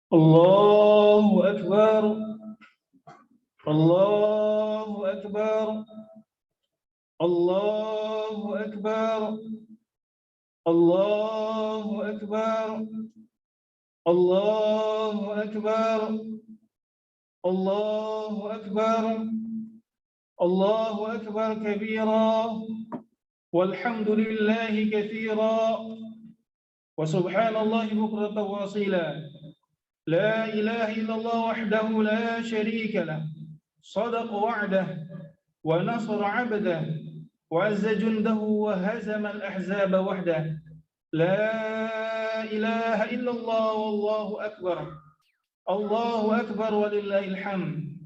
Allahu Akbar, Allahu Akbar, Allahu Akbar, Allahu Akbar, Allahu Akbar, Allahu Akbar, Allahu Akbar kabira, walhamdulillahi katsira, wa subhanallahi bukratan wa asila. لا إله إلا الله وحده لا شريك له صدق وعده ونصر عبده وعز جنده وهزم الأحزاب وحده لا إله إلا الله والله أكبر الله أكبر ولله الحمد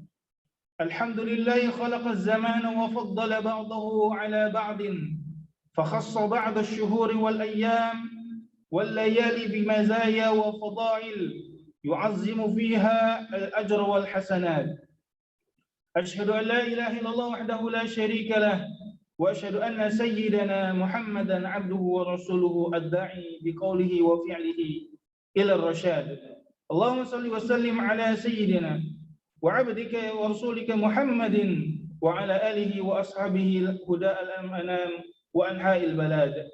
الحمد لله خلق الزمان وفضل بعضه على بعض فخص بعض الشهور والأيام والليالي بمزايا وفضائل يعظم فيها الأجر والحسنات أشهد أن لا إله إلا الله وحده لا شريك له وأشهد أن سيدنا محمدا عبده ورسوله الداعي بقوله وفعله إلى الرشاد اللهم صل وسلم على سيدنا وعبدك ورسولك محمد وعلى آله وأصحابه الهداء الأنام وأنحاء البلاد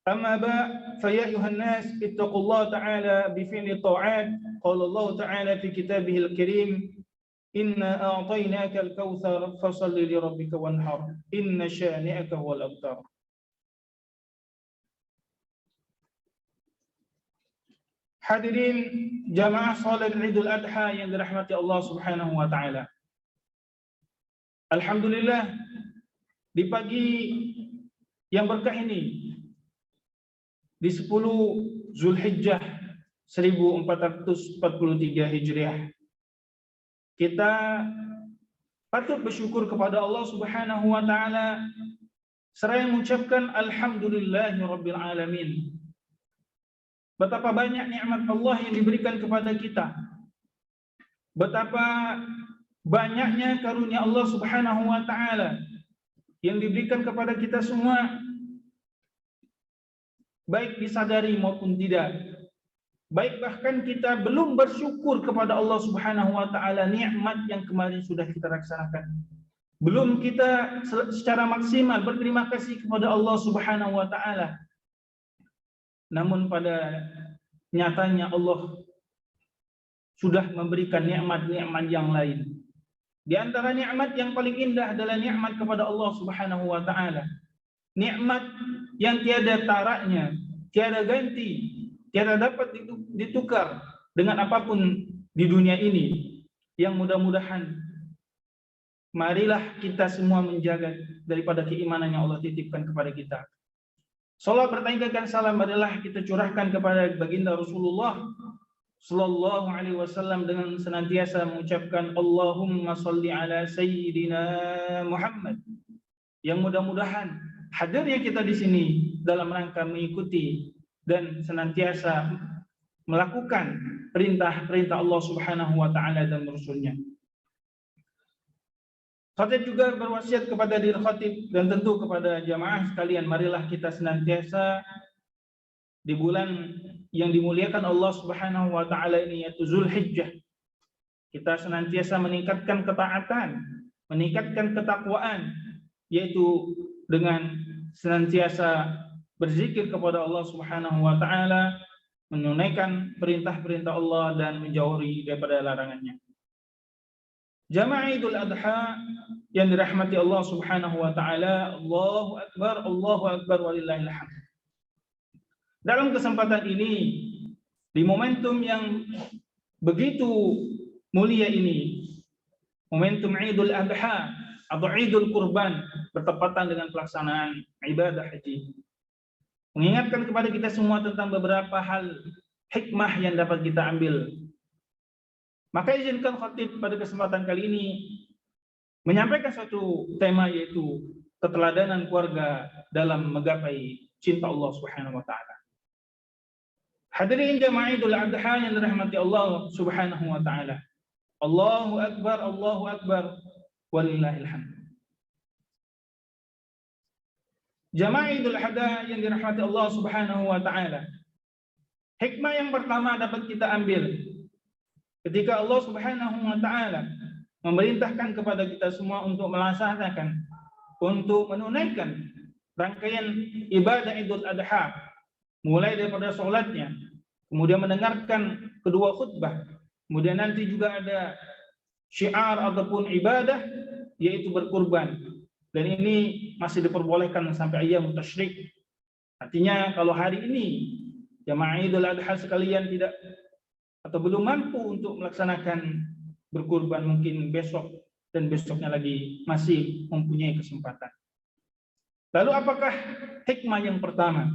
أما بعد فيا أيها الناس اتقوا الله تعالى بفعل الطاعات قال الله تعالى في كتابه الكريم إنا أعطيناك الكوثر فصل لربك وانحر إن شانئك هو الأبتر. Hadirin jamaah salat Idul Adha yang dirahmati Allah Subhanahu wa taala. Alhamdulillah di pagi yang berkah ini di 10 Zulhijjah 1443 Hijriah kita patut bersyukur kepada Allah Subhanahu wa taala seraya mengucapkan alhamdulillahirabbil alamin. Betapa banyak nikmat Allah yang diberikan kepada kita. Betapa banyaknya karunia Allah Subhanahu wa taala yang diberikan kepada kita semua, baik disadari maupun tidak. Baik bahkan kita belum bersyukur kepada Allah Subhanahu wa taala nikmat yang kemarin sudah kita laksanakan. Belum kita secara maksimal berterima kasih kepada Allah Subhanahu wa taala. Namun pada nyatanya Allah sudah memberikan nikmat-nikmat yang lain. Di antara nikmat yang paling indah adalah nikmat kepada Allah Subhanahu wa taala. Nikmat yang tiada taraknya, tiada ganti, tiada dapat ditukar dengan apapun di dunia ini. Yang mudah-mudahan marilah kita semua menjaga daripada keimanan yang Allah titipkan kepada kita. Salat bertahiyatan salam adalah kita curahkan kepada baginda Rasulullah sallallahu alaihi wasallam dengan senantiasa mengucapkan Allahumma shalli ala sayyidina Muhammad. Yang mudah-mudahan hadirnya kita di sini dalam rangka mengikuti dan senantiasa melakukan perintah-perintah Allah Subhanahu wa taala dan Rasul-Nya. Khatib juga berwasiat kepada diri khatib dan tentu kepada jamaah sekalian, marilah kita senantiasa di bulan yang dimuliakan Allah Subhanahu wa taala ini yaitu Zulhijjah, kita senantiasa meningkatkan ketaatan, meningkatkan ketakwaan, yaitu dengan senantiasa berzikir kepada Allah Subhanahu wa taala, menunaikan perintah-perintah Allah dan menjauhi daripada larangannya. Jamaah Idul Adha yang dirahmati Allah Subhanahu wa taala, Allahu Akbar walillahil hamd. Dalam kesempatan ini, di momentum yang begitu mulia ini, momentum Idul Adha atau Idul Kurban bertepatan dengan pelaksanaan ibadah haji, mengingatkan kepada kita semua tentang beberapa hal hikmah yang dapat kita ambil. Maka izinkan khatib pada kesempatan kali ini menyampaikan satu tema, yaitu keteladanan keluarga dalam menggapai cinta Allah Subhanahu wa taala. Hadirin jamaah Idul Adha yang dirahmati Allah Subhanahu wa taala. Allahu Akbar, Allahu Akbar, walillahil hamd. Jamaah Idul Adha yang dirahmati Allah Subhanahu wa taala. Hikmah yang pertama dapat kita ambil ketika Allah Subhanahu wa taala memerintahkan kepada kita semua untuk melaksanakan, untuk menunaikan rangkaian ibadah Idul Adha, mulai daripada sholatnya, kemudian mendengarkan kedua khutbah, kemudian nanti juga ada syiar ataupun ibadah yaitu berkurban. Dan ini masih diperbolehkan sampai ayyam tasyrik. Artinya kalau hari ini jamaah Idul Adha sekalian tidak atau belum mampu untuk melaksanakan berkurban, mungkin besok dan besoknya lagi masih mempunyai kesempatan. Lalu apakah hikmah yang pertama?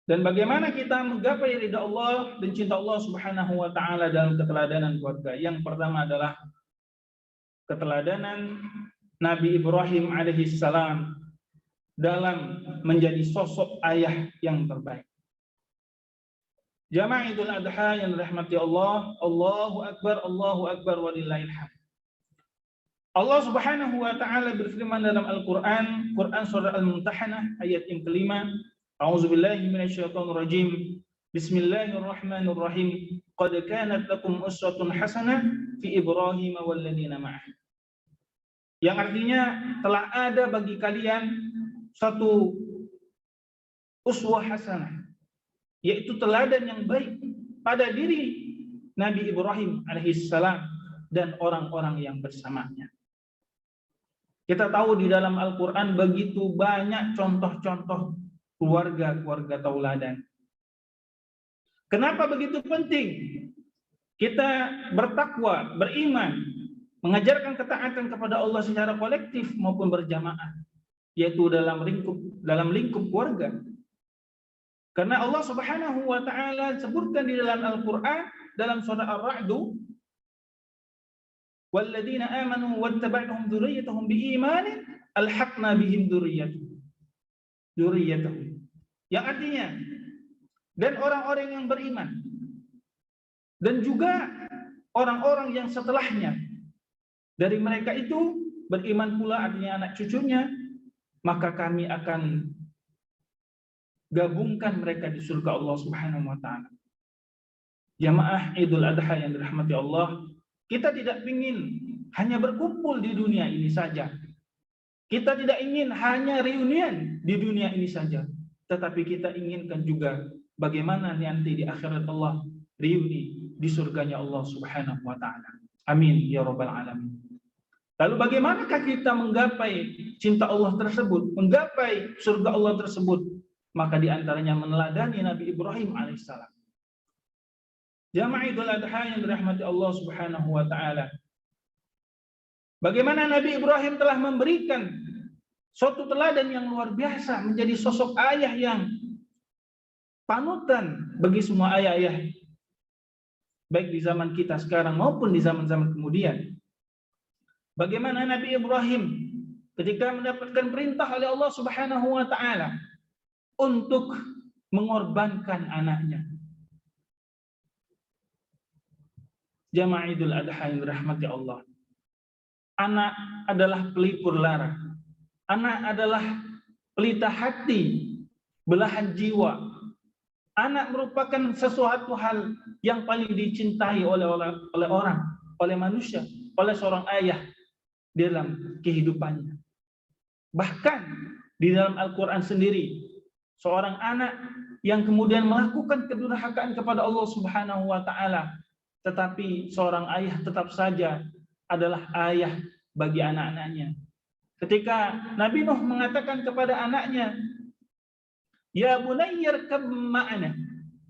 Dan bagaimana kita menggapai ridha Allah dan cinta Allah Subhanahu wa taala dalam keteladanan keluarga? Yang pertama adalah keteladanan Nabi Ibrahim alaihissalam dalam menjadi sosok ayah yang terbaik. Jamaah Idul Adha yang dirahmati Allah, Allahu Akbar, walillahil hamd. Allah Subhanahu wa taala berfirman dalam Al-Qur'an, Quran surah Al-Mumtahanah ayat yang kelima, A'udzubillahi minasyaitonir rajim. Bismillahirrahmanirrahim. Qad kanat lakum uswatun hasanah fi Ibrahim wal ladzina ma'ah. Yang artinya telah ada bagi kalian satu uswah hasanah, yaitu teladan yang baik pada diri Nabi Ibrahim alaihissalam dan orang-orang yang bersamanya. Kita tahu di dalam Al-Quran begitu banyak contoh-contoh keluarga-keluarga tauladan. Kenapa begitu penting kita bertakwa, beriman, mengajarkan ketaatan kepada Allah secara kolektif maupun berjamaah, yaitu dalam lingkup keluarga. Karena Allah Subhanahu wa taala sebutkan di dalam Al-Qur'an dalam surah Ar-Ra'd, "Walladzina amanu wattaba'tuhum dzurriyyatuhum biimanin alhaqna bihim dzurriyyatuhum." Yang artinya, dan orang-orang yang beriman dan juga orang-orang yang setelahnya dari mereka itu beriman pula, artinya anak cucunya, maka kami akan gabungkan mereka di surga Allah Subhanahu wa taala. Jamaah Idul Adha yang dirahmati Allah, kita tidak ingin hanya berkumpul di dunia ini saja. Kita tidak ingin hanya reunian di dunia ini saja, tetapi kita inginkan juga bagaimana nanti di akhirat Allah reuni di surganya Allah Subhanahu wa taala. Amin ya rabbal alamin. Lalu bagaimanakah kita menggapai cinta Allah tersebut, menggapai surga Allah tersebut? Maka diantaranya meneladani Nabi Ibrahim alaihissalam. Jamaah Idul Adha yang dirahmati Allah Subhanahu wa taala. Bagaimana Nabi Ibrahim telah memberikan suatu teladan yang luar biasa, menjadi sosok ayah yang panutan bagi semua ayah-ayah, baik di zaman kita sekarang maupun di zaman-zaman kemudian. Bagaimana Nabi Ibrahim ketika mendapatkan perintah oleh Allah Subhanahu wa taala untuk mengorbankan anaknya. Jamaah Idul Adha yang dirahmati Allah. Anak adalah pelipur lara. Anak adalah pelita hati, belahan jiwa. Anak merupakan sesuatu hal yang paling dicintai oleh orang, oleh manusia, oleh seorang ayah dalam kehidupannya. Bahkan di dalam Al-Quran sendiri, seorang anak yang kemudian melakukan kedurhakaan kepada Allah Subhanahu wa taala, tetapi seorang ayah tetap saja adalah ayah bagi anak-anaknya. Ketika Nabi Nuh mengatakan kepada anaknya, "Ya bunayya irkab ma'ana."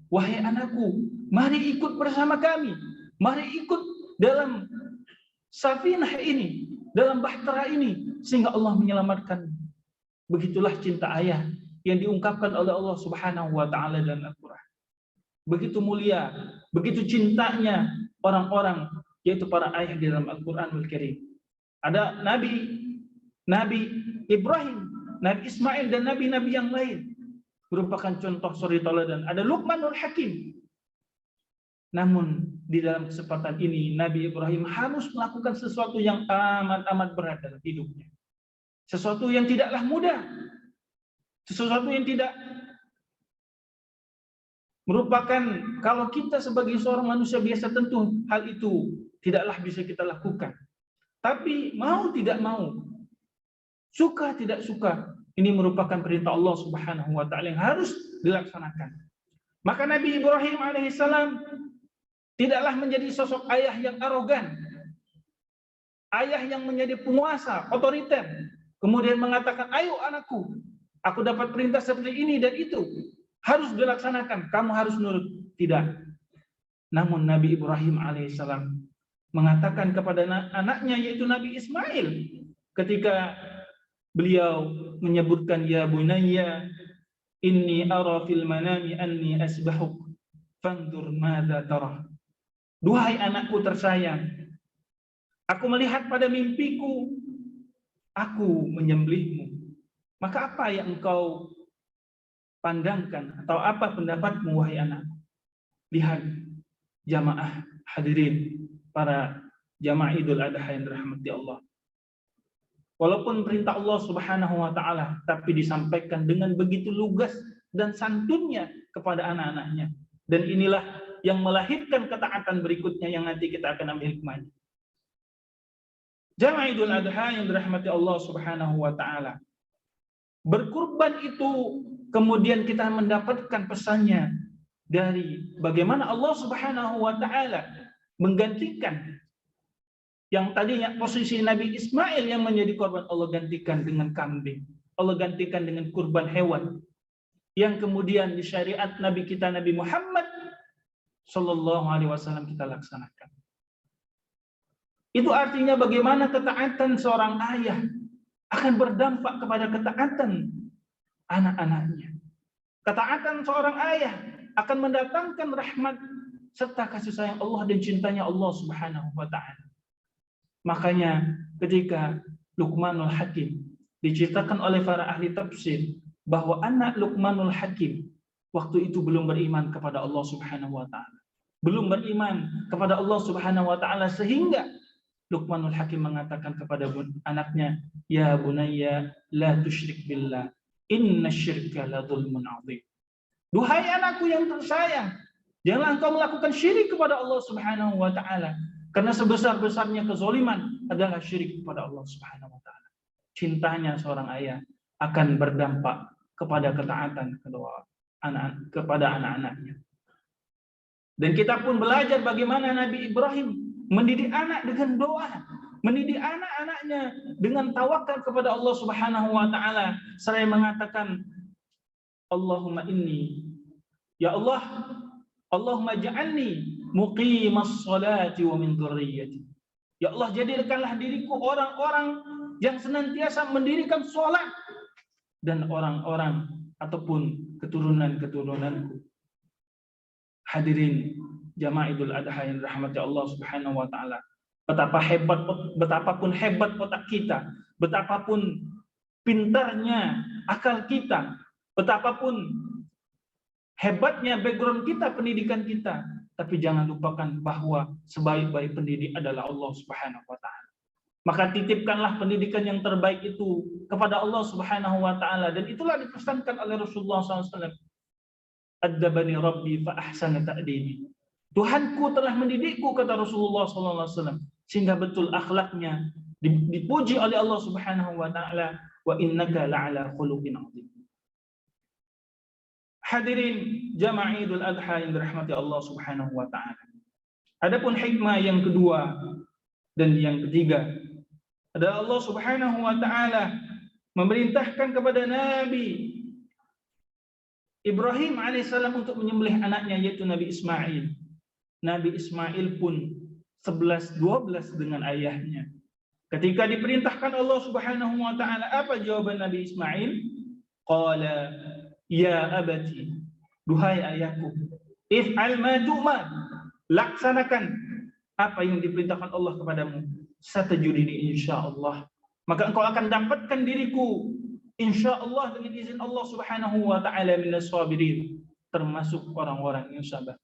Wahai anakku, mari ikut bersama kami. Mari ikut dalam safinah ini, dalam bahtera ini, sehingga Allah menyelamatkan. Begitulah cinta ayah yang diungkapkan oleh Allah Subhanahu wa taala dalam Al-Qur'an. Begitu mulia, begitu cintanya orang-orang, yaitu para ayah di dalam Al-Qur'anul Karim. Ada Nabi Ibrahim, Nabi Ismail, dan nabi-nabi yang lain merupakan contoh suri tauladan. Ada Luqmanul Hakim, Namun di dalam kesempatan ini Nabi Ibrahim harus melakukan sesuatu yang amat berat dalam hidupnya. Sesuatu yang tidaklah mudah. Sesuatu yang tidak merupakan, kalau kita sebagai seorang manusia biasa tentu hal itu tidaklah bisa kita lakukan. Tapi mau tidak mau, suka tidak suka, ini merupakan perintah Allah Subhanahu wa taala yang harus dilaksanakan. Maka Nabi Ibrahim alaihissalam tidaklah menjadi sosok ayah yang arogan, ayah yang menjadi penguasa, otoriter, kemudian mengatakan, ayo anakku, aku dapat perintah seperti ini dan itu, harus dilaksanakan, kamu harus nurut. Tidak. Namun Nabi Ibrahim alaihissalam mengatakan kepada anaknya, yaitu Nabi Ismail, ketika beliau menyebutkan, ya bunayya inni ara fil manami anni asbahuk fanzur madza tara. Duhai anakku tersayang, aku melihat pada mimpiku aku menyembelihmu. Maka apa yang engkau pandangkan atau apa pendapatmu wahai anak? Lihat jamaah hadirin, para jamaah Idul Adha yang dirahmati Allah. Walaupun perintah Allah Subhanahu wa taala, tapi disampaikan dengan begitu lugas dan santunnya kepada anak-anaknya. Dan inilah yang melahirkan ketaatan berikutnya yang nanti kita akan ambil hikmahnya. Jamaah Idul Adha yang dirahmati Allah Subhanahu wa taala. Berkurban itu kemudian kita mendapatkan pesannya dari bagaimana Allah Subhanahu wa taala menggantikan yang tadinya posisi Nabi Ismail yang menjadi korban, Allah gantikan dengan kambing. Allah gantikan dengan kurban hewan. Yang kemudian di syariat Nabi kita Nabi Muhammad Sallallahu Alaihi Wasallam kita laksanakan. Itu artinya bagaimana ketaatan seorang ayah akan berdampak kepada ketaatan anak-anaknya. Ketaatan seorang ayah akan mendatangkan rahmat serta kasih sayang Allah dan cintanya Allah Subhanahu wa taala. Makanya ketika Luqmanul Hakim diceritakan oleh para ahli tafsir bahwa anak Luqmanul Hakim waktu itu belum beriman kepada Allah Subhanahu wa taala. Belum beriman kepada Allah Subhanahu wa taala sehingga Luqmanul Hakim mengatakan kepada anaknya, "Ya bunayya la tusyrik billah, inna syirka la dzulmun 'adzim." Duhai anakku yang tersayang, janganlah engkau melakukan syirik kepada Allah Subhanahu wa taala. Karena sebesar-besarnya kezoliman adalah syirik kepada Allah Subhanahu wa taala. Cintanya seorang ayah akan berdampak kepada ketaatan kedua anak kepada anak-anaknya. Dan kita pun belajar bagaimana Nabi Ibrahim mendidik anak dengan doa, mendidik anak-anaknya dengan tawakal kepada Allah Subhanahu wa taala. Seraya mengatakan, Allahumma inni, ya Allah, Allahumma ja'alni muqimas salati wa min dzurriyyati. Ya Allah, jadikanlah diriku orang-orang yang senantiasa mendirikan salat dan orang-orang ataupun keturunan-keturunanku. Hadirin jamaah Idul Adha yang dirahmati Allah Subhanahu wa taala. Betapapun hebat otak kita, betapapun pintarnya akal kita, betapapun hebatnya background kita, pendidikan kita, tapi jangan lupakan bahwa sebaik-baik pendidik adalah Allah Subhanahu wa taala. Maka titipkanlah pendidikan yang terbaik itu kepada Allah Subhanahu wa taala, dan itulah dipesankan oleh Rasulullah SAW. Adzabani Rabbi fa ahsana ta'dibi. Tuhanku telah mendidikku, kata Rasulullah SAW, sehingga betul akhlaknya dipuji oleh Allah Subhanahu wa taala, wa innaka la'ala khuluqin 'adzim. Hadirin jamaah Idul Adha yang dirahmati Allah Subhanahu wa taala. Adapun hikmah yang kedua dan yang ketiga adalah Allah Subhanahu wa taala memerintahkan kepada Nabi Ibrahim alaihissalam untuk menyembelih anaknya, yaitu Nabi Ismail. Nabi Ismail pun 11-12 dengan ayahnya. Ketika diperintahkan Allah Subhanahu wa taala, apa jawaban Nabi Ismail? Qala ya abati, duhai ayahku, if'al ma tu'mar, laksanakan apa yang diperintahkan Allah kepadamu. Satajudini insyaallah, maka engkau akan dapatkan diriku insyaallah dengan izin Allah Subhanahu wa taala minas sabirin, termasuk orang-orang yang sabar.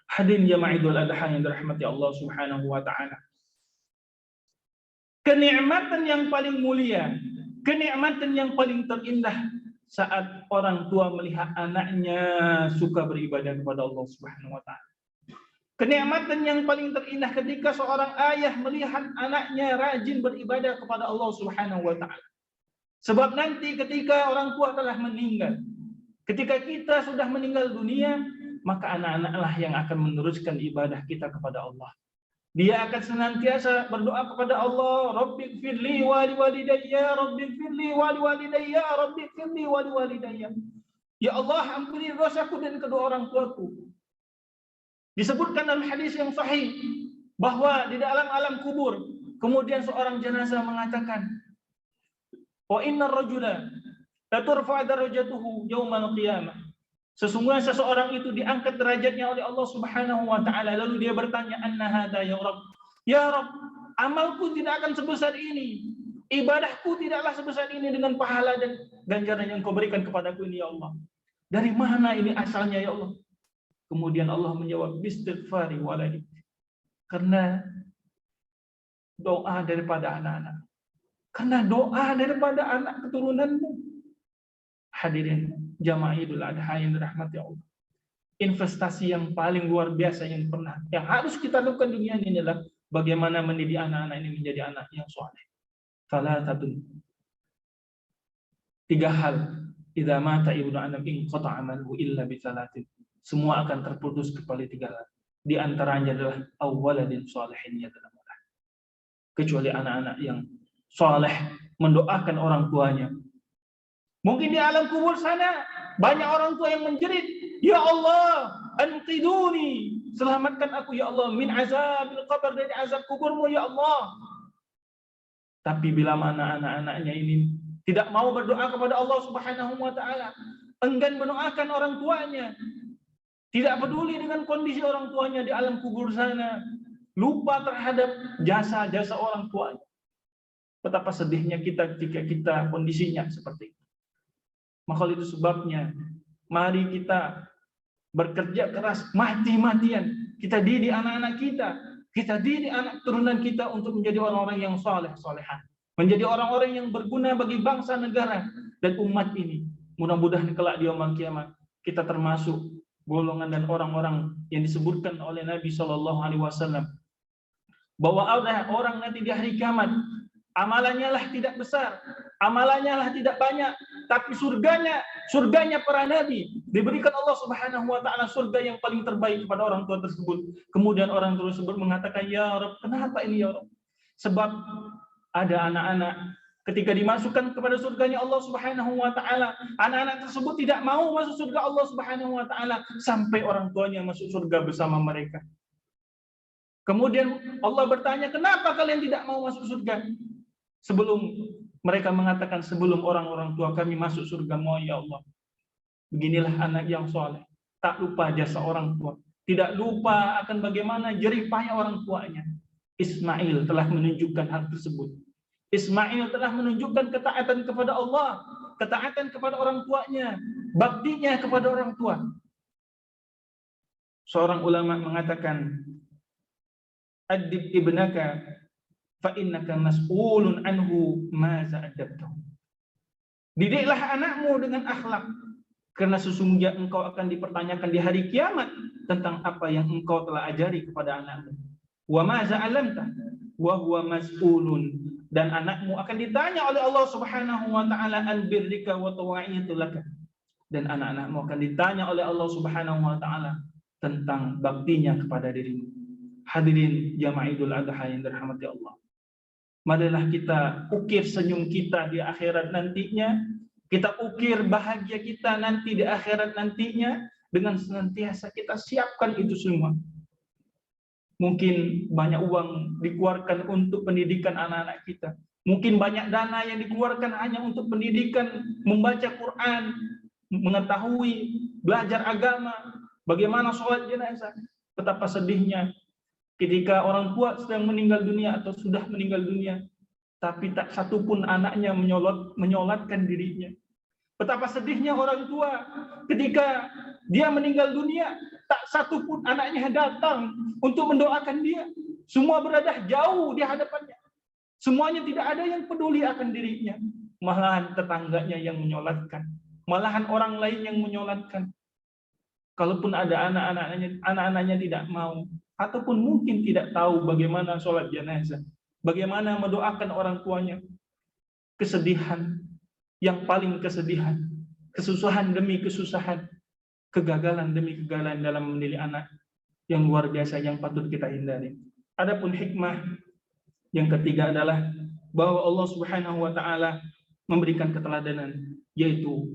Hadirin jamaah Idul Adha yang dirahmati Allah Subhanahu wa taala. Kenikmatan yang paling mulia, kenikmatan yang paling terindah saat orang tua melihat anaknya suka beribadah kepada Allah Subhanahu wa taala. Kenikmatan yang paling terindah ketika seorang ayah melihat anaknya rajin beribadah kepada Allah Subhanahu wa taala. Sebab nanti ketika orang tua telah meninggal, ketika kita sudah meninggal dunia, maka anak-anaklah yang akan meneruskan ibadah kita kepada Allah. Dia akan senantiasa berdoa kepada Allah, Rabbighfirli wa liwalidayya, Rabbighfirli wa liwalidayya, Rabbighfirli wa liwalidayya. Ya Allah, ampuni dosaku dan kedua orang tuaku. Disebutkan dalam hadis yang sahih bahwa di dalam alam kubur, kemudian seorang jenazah mengatakan, wa innar rajula la turfa darajatuhu yaumal qiyamah. Sesungguhnya seseorang itu diangkat derajatnya oleh Allah Subhanahu wa taala, lalu dia bertanya, anna hada ya Rabb? Ya Rabb, amalku tidak akan sebesar ini. Ibadahku tidaklah sebesar ini dengan pahala dan ganjaran yang Kau berikan kepadaku ini ya Allah. Dari mana ini asalnya ya Allah? Kemudian Allah menjawab, bistighfari waladik. Karena doa daripada anak-anak. Karena doa daripada anak keturunanmu. Hadirin jamaah Idul Adha yang dirahmati Allah. Investasi yang paling luar biasa yang harus kita lakukan dunia ini adalah bagaimana mendidik anak-anak ini menjadi anak yang saleh. Salatun. 3 hal. Idza mata ibnu adam in qata'a amaluhu illa bi salatin. Semua akan terputus kecuali 3 hal. Di antaranya adalah awwaladin shalihin yatanamu. Kecuali anak-anak yang saleh mendoakan orang tuanya. Mungkin di alam kubur sana banyak orang tua yang menjerit, ya Allah, anqiduni, selamatkan aku ya Allah min azabil qabr, dari azab kuburmu ya Allah. Tapi bila mana anak-anaknya ini tidak mau berdoa kepada Allah Subhanahu wa taala, enggan mendoakan orang tuanya, tidak peduli dengan kondisi orang tuanya di alam kubur sana, lupa terhadap jasa-jasa orang tuanya. Betapa sedihnya kita ketika kita kondisinya seperti itu. Maka itu sebabnya, mari kita bekerja keras, mati-matian. Kita didik anak-anak kita didik anak turunan kita untuk menjadi orang-orang yang saleh-salehan. Menjadi orang-orang yang berguna bagi bangsa, negara, dan umat ini. Mudah-mudahan kelak di yaumul kiamat, kita termasuk golongan dan orang-orang yang disebutkan oleh Nabi SAW. Bahwa ada orang nanti di hari kiamat, amalannya lah tidak besar, amalannya lah tidak banyak, tapi surganya para nabi diberikan Allah Subhanahu wa taala surga yang paling terbaik kepada orang tua tersebut. Kemudian orang tersebut mengatakan, ya Rabb, kenapa ini ya Rabb? Sebab ada anak-anak ketika dimasukkan kepada surganya Allah Subhanahu wa taala, anak-anak tersebut tidak mau masuk surga Allah Subhanahu wa taala sampai orang tuanya masuk surga bersama mereka. Kemudian Allah bertanya, kenapa kalian tidak mau masuk surga? Sebelum mereka mengatakan, sebelum orang-orang tua kami masuk surga, ya Allah. Beginilah anak yang soleh, tak lupa jasa orang tua, tidak lupa akan bagaimana jerih payah orang tuanya. Ismail telah menunjukkan hal tersebut. Ismail telah menunjukkan ketaatan kepada Allah, ketaatan kepada orang tuanya, baktinya kepada orang tua. Seorang ulama mengatakan, adib ibnaka fa innaka mas'ulun anhu ma za'adabtahu. Didiklah anakmu dengan akhlak, karena sesungguhnya engkau akan dipertanyakan di hari kiamat tentang apa yang engkau telah ajari kepada anakmu. Wa ma za'alamta wa huwa mas'ulun, dan anakmu akan ditanya oleh Allah Subhanahu wa taala an birrika wa tawa'itu laka, dan anak-anakmu akan ditanya oleh Allah Subhanahu wa taala tentang baktinya kepada dirimu. Hadirin jamaah Idul Adha yang dirahmati Allah. Marilah kita ukir senyum kita di akhirat nantinya. Kita ukir bahagia kita nanti di akhirat nantinya dengan senantiasa kita siapkan itu semua. Mungkin banyak uang dikeluarkan untuk pendidikan anak-anak kita. Mungkin banyak dana yang dikeluarkan hanya untuk pendidikan, membaca Quran, mengetahui, belajar agama, bagaimana sholat jenazah. Betapa sedihnya ketika orang tua sedang meninggal dunia atau sudah meninggal dunia, tapi tak satu pun anaknya menyolatkan dirinya. Betapa sedihnya orang tua ketika dia meninggal dunia, tak satu pun anaknya datang untuk mendoakan dia. Semua berada jauh di hadapannya. Semuanya tidak ada yang peduli akan dirinya. Malahan tetangganya yang menyolatkan. Malahan orang lain yang menyolatkan. Kalaupun ada anak-anaknya tidak mau, ataupun mungkin tidak tahu bagaimana sholat jenazah, bagaimana mendoakan orang tuanya, kesedihan, yang paling kesedihan, kesusahan demi kesusahan, kegagalan demi kegagalan dalam mendidik anak yang luar biasa yang patut kita hindari. Adapun hikmah yang ketiga adalah bahwa Allah Subhanahu wa taala memberikan keteladanan, yaitu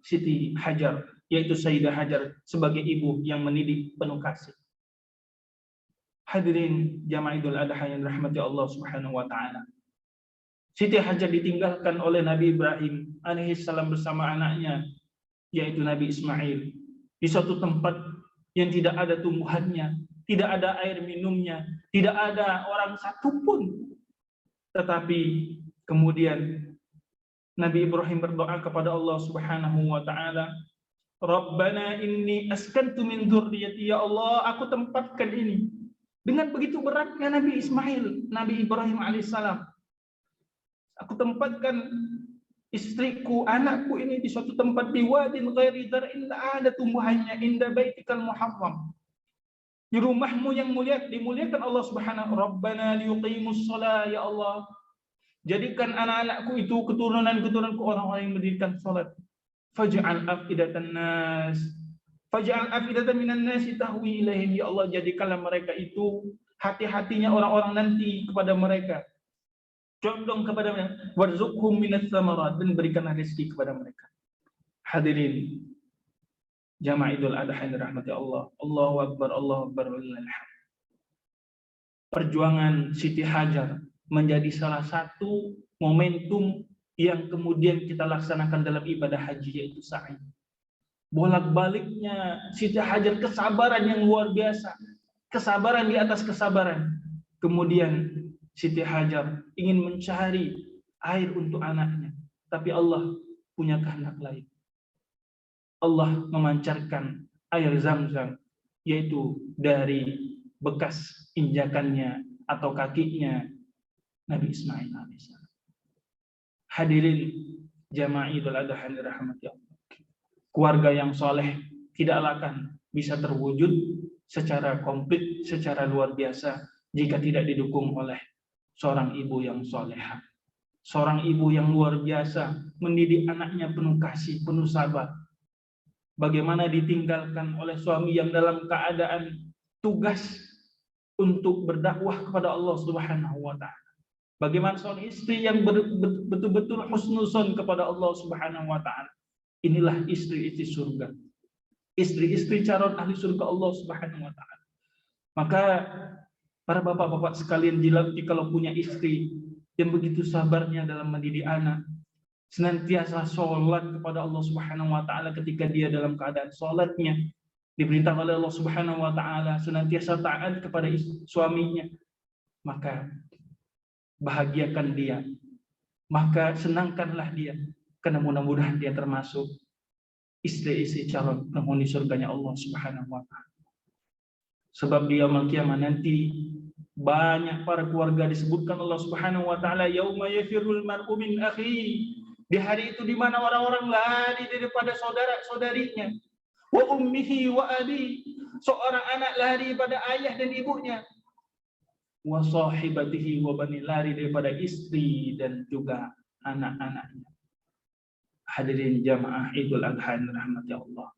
Siti Hajar, yaitu Sayyidah Hajar sebagai ibu yang mendidik penuh kasih. Hadirin jamaah Idul Adha yang dirahmati Allah Subhanahu wa taala. Siti Hajar ditinggalkan oleh Nabi Ibrahim alaihissalam bersama anaknya, yaitu Nabi Ismail, di suatu tempat yang tidak ada tumbuhannya, tidak ada air minumnya, tidak ada orang satupun. Tetapi kemudian Nabi Ibrahim berdoa kepada Allah Subhanahu wa taala, Rabbana inni askantu min dzurriyyati, ya Allah, aku tempatkan ini. Dengan begitu beratnya Nabi Ismail, Nabi Ibrahim alaihissalam, aku tempatkan istriku, anakku ini di suatu tempat di wadin ghairi dzar'in, ada tumbuhannya, inda baitikal muharram, di rumahmu yang mulia, dimuliakan Allah Subhanahu. Rabbana liyuqimus shalah, ya Allah, jadikan anak-anakku itu keturunan-keturunanku orang-orang yang mendirikan salat. Faj'al afidatan minan nasi tahwi ilaihim, ya Allah, jadikanlah mereka itu hati-hatinya orang-orang nanti kepada mereka, condong kepada mereka, warzuqhum minas tsamarat, dan berikanlah rezeki kepada mereka. Hadirin jamaah Idul Adha yang dirahmati Allah, Allahu Akbar, Allahu Akbar, walillahil hamd. Perjuangan Siti Hajar menjadi salah satu momentum yang kemudian kita laksanakan dalam ibadah haji, yaitu sa'i. Bolak-baliknya Siti Hajar, kesabaran yang luar biasa, kesabaran di atas kesabaran. Kemudian Siti Hajar ingin mencari air untuk anaknya, tapi Allah punya kehendak lain. Allah memancarkan air Zam-Zam, yaitu dari bekas injakannya atau kakinya Nabi Ismail alaihissalam. Hadirin jamaah Idul Adha yang dirahmati Allah. Keluarga yang soleh tidaklah akan bisa terwujud secara komplit, secara luar biasa jika tidak didukung oleh seorang ibu yang soleha. Seorang ibu yang luar biasa mendidik anaknya penuh kasih, penuh sabar. Bagaimana ditinggalkan oleh suami yang dalam keadaan tugas untuk berdakwah kepada Allah Subhanahu wa taala. Bagaimana seorang istri yang betul-betul husnuzon kepada Allah Subhanahu wa taala. Inilah istri-istri surga. Istri-istri calon ahli surga Allah Subhanahu wa taala. Maka para bapak-bapak sekalian, jika punya istri yang begitu sabarnya dalam mendidik anak, senantiasa sholat kepada Allah Subhanahu wa taala ketika dia dalam keadaan sholatnya diperintah oleh Allah Subhanahu wa taala, senantiasa taat kepada suaminya, maka bahagiakan dia, maka senangkanlah dia, karena mudah-mudahan dia termasuk istri-istri calon penghuni surganya Allah Subhanahu wa taala. Sebab di yaumul qiyamah nanti banyak para keluarga disebutkan Allah Subhanahu wa taala, yauma yafirul mar'u min akhi. Di hari itu di mana orang-orang lari daripada saudara-saudarinya. Wa ummihi wa abi. Seorang anak lari pada ayah dan ibunya. Wa sahibatihi wa bani, lari daripada istri dan juga anak-anaknya. Hadirin jamaah Idul Adha yang dirahmati Allah.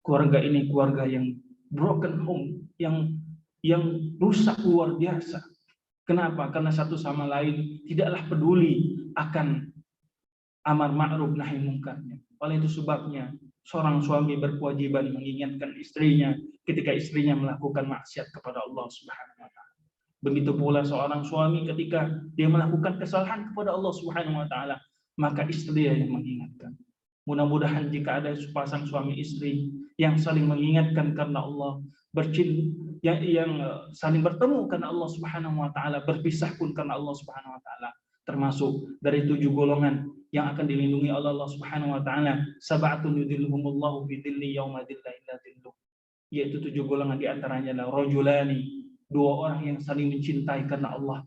Keluarga ini keluarga yang broken home, yang rusak luar biasa. Kenapa? Karena satu sama lain tidaklah peduli akan amar ma'ruf nahi mungkarnya. Oleh itu sebabnya seorang suami berkewajiban mengingatkan istrinya ketika istrinya melakukan maksiat kepada Allah Subhanahu wa taala. Begitu pula seorang suami ketika dia melakukan kesalahan kepada Allah Subhanahu wa taala, maka istri yang mengingatkan. Mudah-mudahan jika ada sepasang suami istri yang saling mengingatkan karena Allah, yang saling bertemu karena Allah Subhanahu wa taala, berpisah pun karena Allah Subhanahu wa taala, termasuk dari 7 golongan yang akan dilindungi oleh Allah Subhanahu wa taala. Sab'atun yudhilluhumullahu fi dhilli yauma dhilla illa dhilluh. Yaitu 7 golongan, di antaranya adalah rajulani, 2 orang yang saling mencintai karena Allah,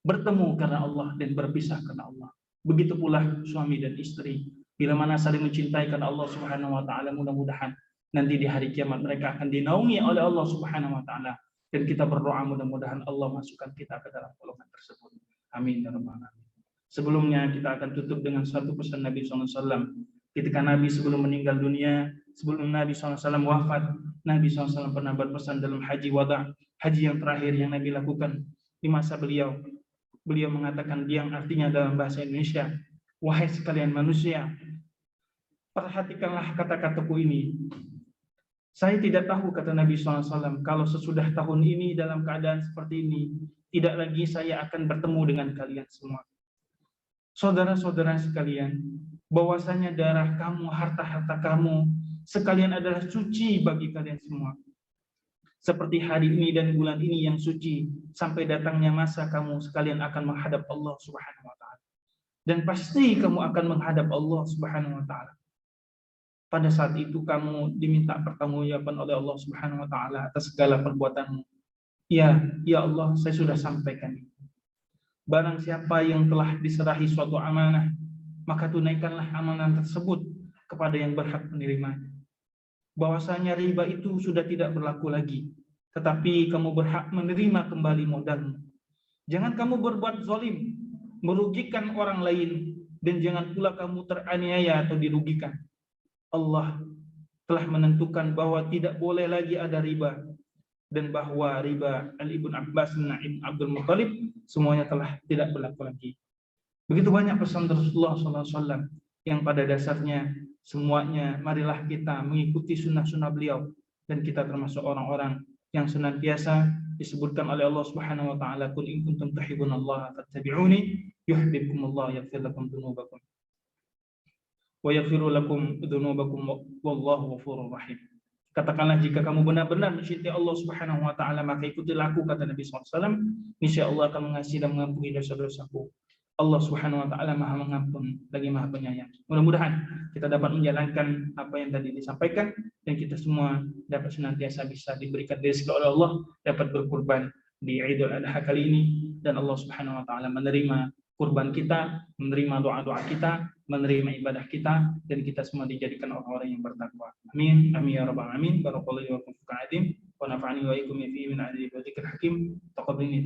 bertemu karena Allah dan berpisah karena Allah. Begitu pula suami dan istri, bila mana saling mencintai karena Allah Subhanahu wa taala, mudah-mudahan nanti di hari kiamat mereka akan dinaungi oleh Allah Subhanahu wa taala, dan kita berdoa mudah-mudahan Allah masukkan kita ke dalam golongan tersebut. Amin ya rabbal alamin. Sebelumnya kita akan tutup dengan satu pesan Nabi SAW. Ketika Nabi sebelum meninggal dunia, sebelum Nabi SAW wafat, Nabi SAW pernah berpesan dalam haji wada', haji yang terakhir yang Nabi lakukan di masa beliau. Beliau mengatakan, yang artinya dalam bahasa Indonesia, wahai sekalian manusia, perhatikanlah kata-kataku ini. Saya tidak tahu, kata Nabi SAW, kalau sesudah tahun ini dalam keadaan seperti ini, tidak lagi saya akan bertemu dengan kalian semua. Saudara-saudara sekalian, bahwasanya darah kamu, harta-harta kamu, sekalian adalah suci bagi kalian semua. Seperti hari ini dan bulan ini yang suci, sampai datangnya masa kamu sekalian akan menghadap Allah Subhanahu wa taala. Dan pasti kamu akan menghadap Allah Subhanahu wa taala. Pada saat itu kamu diminta pertanggungjawaban oleh Allah Subhanahu wa taala atas segala perbuatanmu. Ya Allah, saya sudah sampaikan. Barang siapa yang telah diserahi suatu amanah, maka tunaikanlah amanah tersebut kepada yang berhak menerimanya. Bahwasanya riba itu sudah tidak berlaku lagi, tetapi kamu berhak menerima kembali modalmu. Jangan kamu berbuat zalim, merugikan orang lain, dan jangan pula kamu teraniaya atau dirugikan. Allah telah menentukan bahwa tidak boleh lagi ada riba, dan bahwa riba Ibn Abbas dan Ibn Abdul Muttalib semuanya telah tidak berlaku lagi. Begitu banyak pesan Rasulullah SAW yang pada dasarnya semuanya marilah kita mengikuti sunnah-sunnah beliau, dan kita termasuk orang-orang yang senantiasa disebutkan oleh Allah Subhanahu wa taala, qul in kuntum tuhibbunallaha fattabi'uni yuhibbukumullah yaghfir lakum dzunubakum wa yaghfiru lakum dzunubakum wallahu ghafurur rahim. Katakanlah, jika kamu benar-benar mencintai Allah Subhanahu wa taala, maka ikutilah aku, kata Nabi SAW, niscaya Allah akan mengasihi dan mengampuni dosa-dosaku. Allah Subhanahu wa taala Maha Mengampun lagi Maha Penyayang. Mudah-mudahan kita dapat menjalankan apa yang tadi disampaikan, dan kita semua dapat senantiasa bisa diberikan rezeki oleh Allah, dapat berkurban di Idul Adha kali ini, dan Allah Subhanahu wa taala menerima kurban kita, menerima doa-doa kita, menerima ibadah kita, dan kita semua dijadikan orang-orang yang bertakwa. Amin. Amin ya rabbal alamin. Barakallahu wa fiikum wa nafa'ani wa iyyakum fi min hadhihi wa dzikril hakim. Taqabbal minni